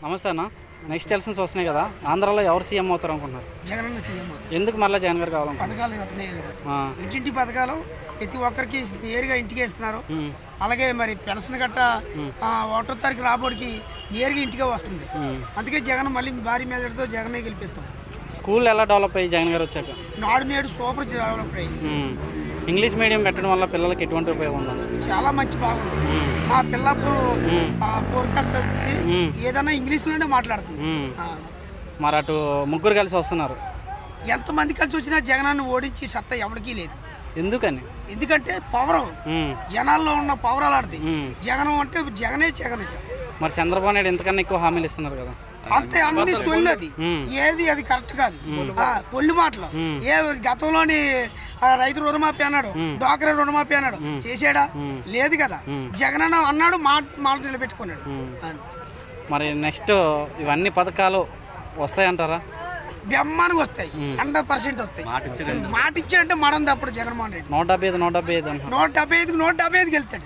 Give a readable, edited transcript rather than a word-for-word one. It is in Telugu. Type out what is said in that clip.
నమస్తే అన్న. నెక్స్ట్ ఎలక్షన్స్ వస్తున్నాయి కదా, ఆంధ్రాలో ఎవరు సీఎం అవుతారు అనుకుంటున్నారు? జగన్ సీఎం అవుతారు. ఎందుకు మళ్ళీ జగన్ గారు కావాలనుకుంటున్నారు? పథకాలు వస్తున్నాయి కాబట్టి. ఇంటింటి పథకాలు ప్రతి ఒక్కరికి నేరుగా ఇంటికి ఇస్తున్నారు. అలాగే మరి పెన్షన్ గట్ట 1వ తారీఖు రాబోడికి నేరుగా ఇంటికే వస్తుంది. అందుకే జగన్ మళ్ళీ భారీ మెజార్టీతో జగనే గెలిపిస్తాం. స్కూల్ ఎలా డెవలప్ అయ్యి జగన్ గారు వచ్చాక? నాడు నేడు సూపర్ డెవలప్ అయ్యి. ఇంగ్లీష్ మీడియం పెట్టడం వల్ల పిల్లలకి ఎటువంటి ఉపయోగం ఉందా? చాలా మంచి బాగుంది. మా పిల్లప్పుడు ఫోర్కాస్ట్ ఏదైనా ఇంగ్లీష్లోనే మాట్లాడుతుంది. మరి అటు ముగ్గురు కలిసి వస్తున్నారు. ఎంతమంది కలిసి వచ్చినా జగనాన్ని ఓడించి సత్తా ఎవరికీ లేదు. ఎందుకని? ఎందుకంటే పవర్ జనాల్లో ఉన్న పవర్ అలాంటిది. జగన్ అంటే జగనే జగన్. మరి చంద్రబాబు నాయుడు ఎంతకన్నా ఎక్కువ హామీలు ఇస్తున్నారు కదా? అంతే, అన్ని సొల్లు. అది ఏది అది కరెక్ట్ కాదు. ఒళ్ళు మాటలు. ఏ గతంలోని రైతు రుణమాఫీ అన్నాడు, డ్వాక్రా రుణమాఫీ అన్నాడు, చేసాడా? లేదు కదా. జగన్ అన్నాడు, మాట నిలబెట్టుకున్నాడు. మరి నెక్స్ట్ ఇవన్నీ పథకాలు వస్తాయంటారా? బ్రహ్మానికి వస్తాయి, 100% వస్తాయి. మాట ఇచ్చాడంటే మనం తప్పుడు జగన్మోహన్ రెడ్డి 175 175కి వెళ్తాడు.